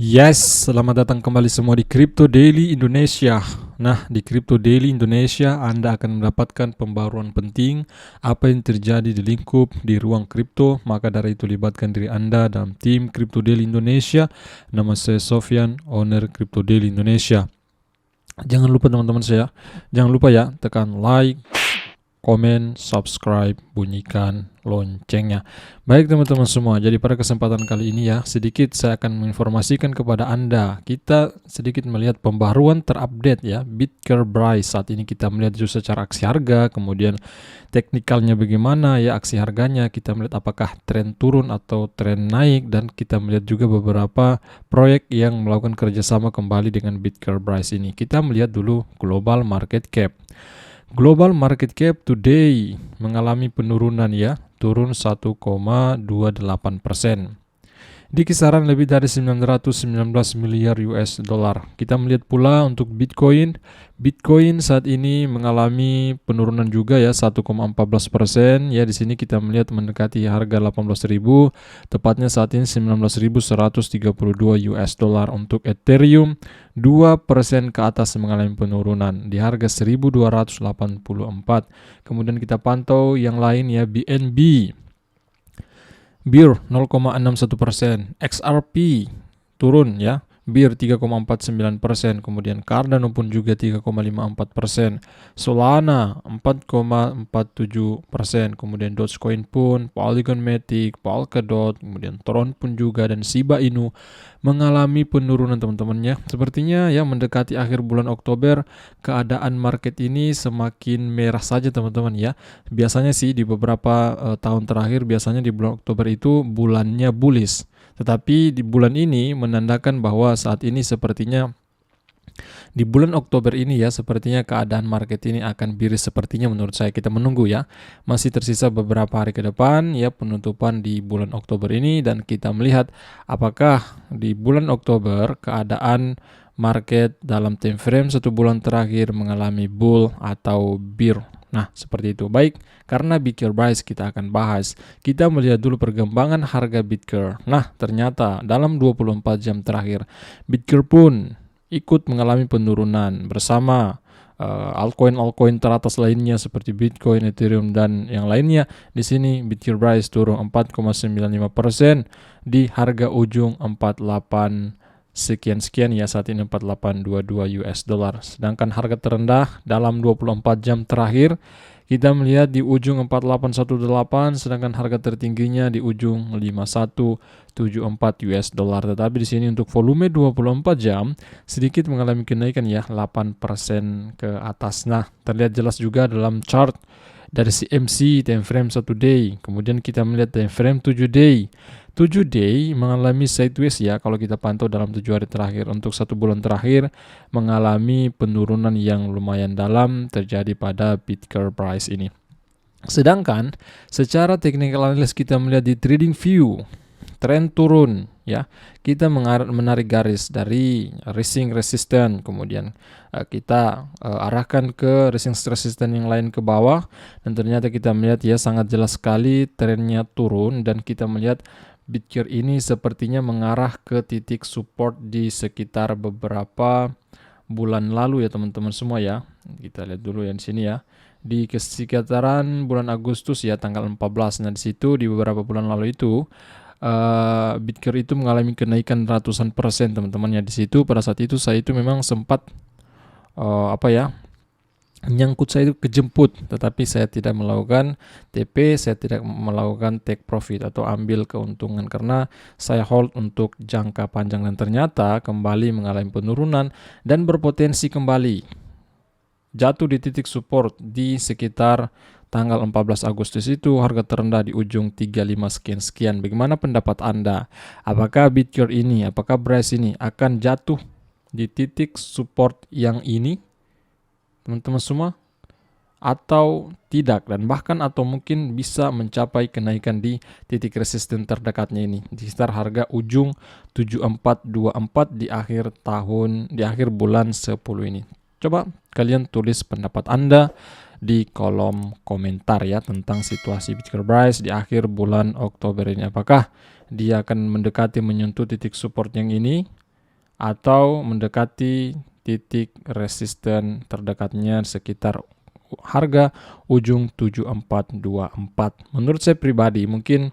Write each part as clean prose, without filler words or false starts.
Yes, selamat datang kembali semua di Crypto Daily Indonesia. Nah, di Crypto Daily Indonesia Anda akan mendapatkan pembaruan penting apa yang terjadi di lingkup di ruang kripto. Maka dari itu libatkan diri Anda dalam tim Crypto Daily Indonesia. Nama saya Sofyan, owner Crypto Daily Indonesia. Jangan lupa teman-teman saya, jangan lupa ya tekan like, komen, subscribe, bunyikan loncengnya. Baik teman-teman semua, jadi pada kesempatan kali ini ya, sedikit saya akan menginformasikan kepada Anda. Kita sedikit melihat pembaruan terupdate ya, Bitcoin price. Saat ini kita melihat justru secara aksi harga, kemudian teknikalnya bagaimana ya aksi harganya. Kita melihat apakah tren turun atau tren naik, dan kita melihat juga beberapa proyek yang melakukan kerjasama kembali dengan Bitcoin price ini. Kita melihat dulu global market cap. Global market cap today mengalami penurunan ya, turun 1,28%. Di kisaran lebih dari 919 miliar US dollar. Kita melihat pula untuk Bitcoin. Bitcoin saat ini mengalami penurunan juga ya, 1,14%. Ya, di sini kita melihat mendekati harga 18.000, tepatnya saat ini 19.132 US dollar. Untuk Ethereum 2% ke atas mengalami penurunan di harga 1.284. Kemudian kita pantau yang lain ya, BNB BIR 0,61%, XRP turun ya, BIR 3,49%, kemudian Cardano pun juga 3,54%, Solana 4,47%, kemudian Dogecoin pun, Polygon Matic, Polkadot, kemudian Tron pun juga, dan Shiba Inu mengalami penurunan teman-temannya. Sepertinya ya mendekati akhir bulan Oktober, keadaan market ini semakin merah saja teman-teman ya. Biasanya sih di beberapa tahun terakhir, biasanya di bulan Oktober itu bulannya bullish. Tetapi di bulan ini menandakan bahwa saat ini sepertinya di bulan Oktober ini ya, sepertinya keadaan market ini akan bearish sepertinya menurut saya. Kita menunggu ya. Masih tersisa beberapa hari ke depan ya penutupan di bulan Oktober ini, dan kita melihat apakah di bulan Oktober keadaan market dalam time frame 1 bulan terakhir mengalami bull atau bear. Nah, seperti itu. Baik, karena Bitcoin price kita akan bahas. Kita melihat dulu perkembangan harga Bitcoin. Nah, ternyata dalam 24 jam terakhir Bitcoin pun ikut mengalami penurunan bersama altcoin teratas lainnya seperti Bitcoin, Ethereum, dan yang lainnya. Di sini Bitcoin price turun 4,95% di harga ujung 48 sekian ya, saat ini 4822 US dollar. Sedangkan harga terendah dalam 24 jam terakhir kita melihat di ujung 4818, sedangkan harga tertingginya di ujung 5174 US dollar. Tetapi di sini untuk volume 24 jam sedikit mengalami kenaikan ya, 8% ke atas. Nah, terlihat jelas juga dalam chart dari CMC time frame 1 day. Kemudian kita melihat time frame 7 day. 7 day mengalami sideways ya kalau kita pantau dalam 7 hari terakhir. Untuk 1 bulan terakhir mengalami penurunan yang lumayan dalam terjadi pada Bitcoin price ini. Sedangkan secara technical analysis kita melihat di trading view tren turun ya, kita menarik garis dari resistance resistant, kemudian kita arahkan ke resistance resistant yang lain ke bawah, dan ternyata kita melihat ya sangat jelas sekali trennya turun, dan kita melihat Bitcoin ini sepertinya mengarah ke titik support di sekitar beberapa bulan lalu ya teman-teman semua ya. Kita lihat dulu yang di sini ya. Di sekitaran bulan Agustus ya, tanggal 14. Nah, di situ di beberapa bulan lalu itu Bitcoin itu mengalami kenaikan ratusan persen teman-teman ya. Di situ pada saat itu saya itu memang sempat nyangkut, saya itu kejemput, tetapi saya tidak melakukan TP, saya tidak melakukan take profit atau ambil keuntungan karena saya hold untuk jangka panjang, dan ternyata kembali mengalami penurunan dan berpotensi kembali jatuh di titik support di sekitar tanggal 14 Agustus itu. Harga terendah di ujung 35 sekian. Bagaimana pendapat Anda? Apakah Bitcoin ini, apakah price ini akan jatuh di titik support yang ini teman-teman semua, atau tidak, dan bahkan atau mungkin bisa mencapai kenaikan di titik resisten terdekatnya ini di sekitar harga ujung 7424 di akhir bulan 10 ini. Coba kalian tulis pendapat Anda di kolom komentar ya tentang situasi Bitcoin price di akhir bulan Oktober ini. Apakah dia akan mendekati menyentuh titik support yang ini atau mendekati titik resisten terdekatnya sekitar harga ujung 7424. Menurut saya pribadi, mungkin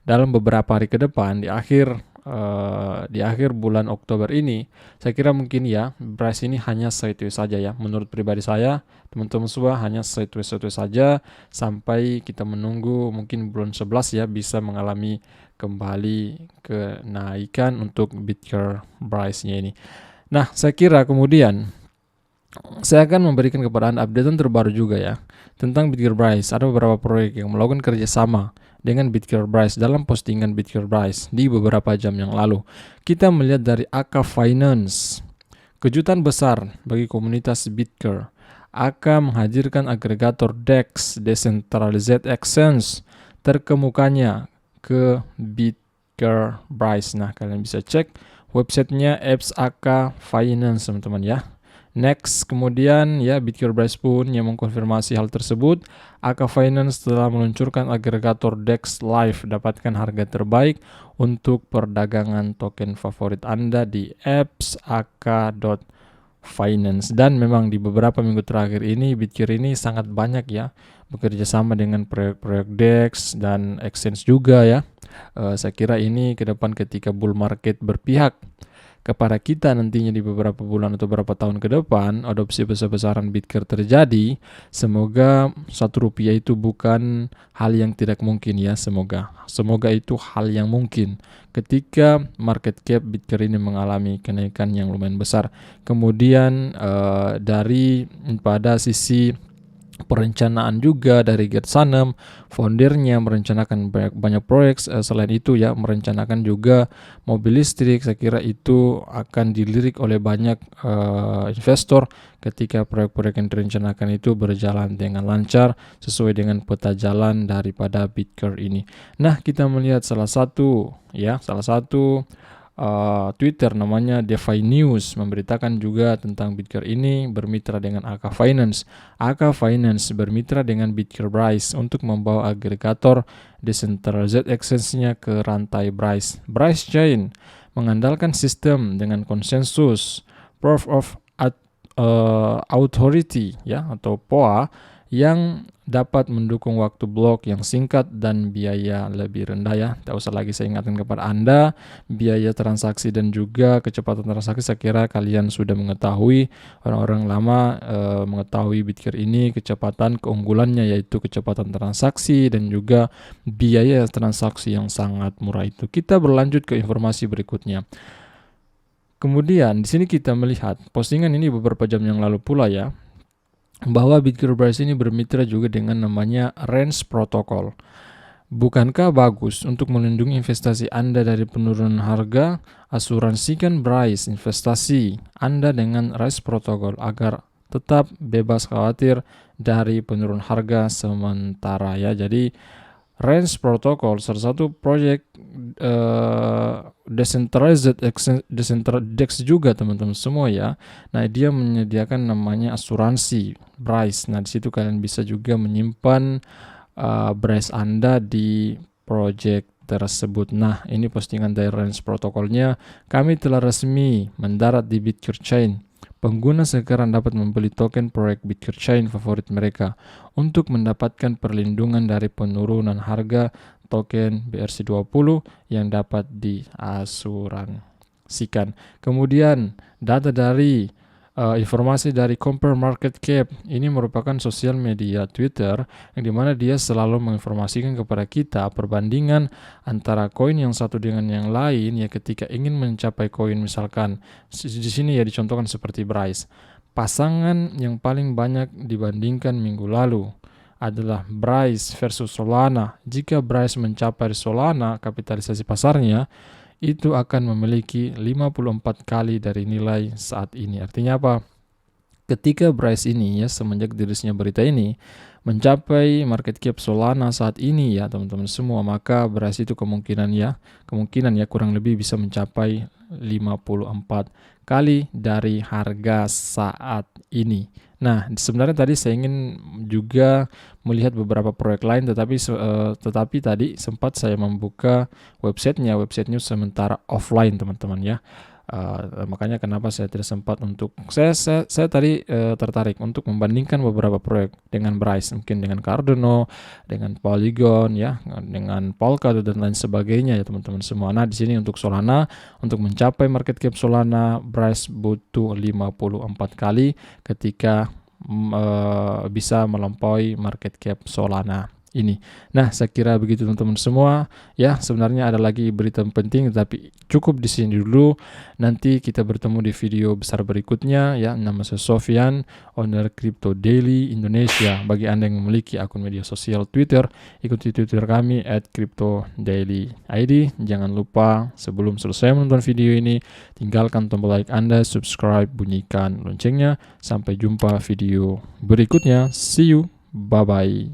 dalam beberapa hari ke depan di akhir bulan Oktober ini, saya kira mungkin ya price ini hanya sideways saja ya. Menurut pribadi saya, teman-teman semua, hanya sideways saja sampai kita menunggu mungkin bulan 11 ya bisa mengalami kembali kenaikan untuk Bitcoin price-nya ini. Nah, saya kira kemudian saya akan memberikan kepada Anda update terbaru juga ya tentang Bitcoin price. Ada beberapa proyek yang melakukan kerjasama dengan Bitcoin price dalam postingan Bitcoin price di beberapa jam yang lalu. Kita melihat dari AK Finance, kejutan besar bagi komunitas Bitcoin. AK menghadirkan agregator DEX, Decentralized Exchange, terkemukanya ke Bitcoin price. Nah, kalian bisa cek websitenya apps AK Finance, teman-teman ya. Next, kemudian ya Bitcoin price pun yang mengkonfirmasi hal tersebut. AK Finance telah meluncurkan agregator DEX Live, dapatkan harga terbaik untuk perdagangan token favorit Anda di apps ak.finance. Dan memang di beberapa minggu terakhir ini Bitcoin ini sangat banyak ya bekerja sama dengan proyek-proyek DEX dan exchange juga ya. Saya kira ini ke depan ketika bull market berpihak kepada kita nantinya di beberapa bulan atau beberapa tahun ke depan, adopsi besar-besaran Bitcoin terjadi. Semoga Rp1 itu bukan hal yang tidak mungkin ya, semoga itu hal yang mungkin ketika market cap Bitcoin ini mengalami kenaikan yang lumayan besar. Kemudian dari pada sisi perencanaan juga dari Gert Sanem, foundernya merencanakan banyak proyek. Selain itu ya merencanakan juga mobil listrik. Saya kira itu akan dilirik oleh banyak investor ketika proyek-proyek yang direncanakan itu berjalan dengan lancar sesuai dengan peta jalan daripada Bitcoin ini. Nah, kita melihat salah satu Twitter namanya DeFi News memberitakan juga tentang Bitcoin ini bermitra dengan AK Finance. AK Finance bermitra dengan Bitcoin price untuk membawa agregator decentralized exchange-nya ke rantai Bryce. Bryce Chain mengandalkan sistem dengan konsensus Proof of Authority ya atau POA yang dapat mendukung waktu blok yang singkat dan biaya lebih rendah ya. Tak usah lagi saya ingatkan kepada Anda, biaya transaksi dan juga kecepatan transaksi saya kira kalian sudah mengetahui. Orang-orang lama mengetahui Bitcoin ini kecepatan keunggulannya yaitu kecepatan transaksi dan juga biaya transaksi yang sangat murah itu. Kita berlanjut ke informasi berikutnya. Kemudian di sini kita melihat postingan ini beberapa jam yang lalu pula ya, bahwa Bitcoin price ini bermitra juga dengan namanya Range Protocol. Bukankah bagus untuk melindungi investasi Anda dari penurunan harga? Asuransikan price investasi Anda dengan Range Protocol agar tetap bebas khawatir dari penurunan harga sementara ya. Jadi Range Protocol salah satu proyek decentralized DEX juga teman-teman semua ya. Nah, dia menyediakan namanya asuransi Bryce. Nah, di situ kalian bisa juga menyimpan Bryce Anda di project tersebut. Nah, ini postingan dari Range Protocolnya. Kami telah resmi mendarat di Bitcoin Chain. Pengguna sekarang dapat membeli token proyek Bitcoin Chain favorit mereka untuk mendapatkan perlindungan dari penurunan harga token BRC20 yang dapat diasuransikan. Kemudian data dari informasi dari Compare Market Cap ini merupakan sosial media Twitter yang dimana dia selalu menginformasikan kepada kita perbandingan antara koin yang satu dengan yang lain ya ketika ingin mencapai koin misalkan di sini ya dicontohkan seperti Bryce. Pasangan yang paling banyak dibandingkan minggu lalu adalah Bryce versus Solana. Jika Bryce mencapai Solana kapitalisasi pasarnya itu akan memiliki 54 kali dari nilai saat ini. Artinya apa? Ketika Bryce ini ya semenjak dirilisnya berita ini mencapai market cap Solana saat ini ya teman-teman semua, maka Bryce itu kemungkinan ya kurang lebih bisa mencapai 54 kali dari harga saat ini. Nah, sebenarnya tadi saya ingin juga melihat beberapa proyek lain, tetapi tadi sempat saya membuka websitenya sementara offline teman-teman ya. Makanya kenapa saya tidak sempat untuk saya tadi tertarik untuk membandingkan beberapa proyek dengan Bryce, mungkin dengan Cardano, dengan Polygon ya, dengan Polkadot dan lain sebagainya ya teman-teman semua. Nah, di sini untuk Solana, untuk mencapai market cap Solana, Bryce butuh 54 kali ketika bisa melampaui market cap Solana ini. Nah, saya kira begitu teman-teman semua. Ya, sebenarnya ada lagi berita penting, tapi cukup di sini dulu. Nanti kita bertemu di video besar berikutnya. Ya, nama saya Sofyan, owner Crypto Daily Indonesia. Bagi Anda yang memiliki akun media sosial Twitter, ikuti Twitter kami @cryptodailyid. Jangan lupa sebelum selesai menonton video ini, tinggalkan tombol like Anda, subscribe, bunyikan loncengnya. Sampai jumpa video berikutnya. See you. Bye-bye.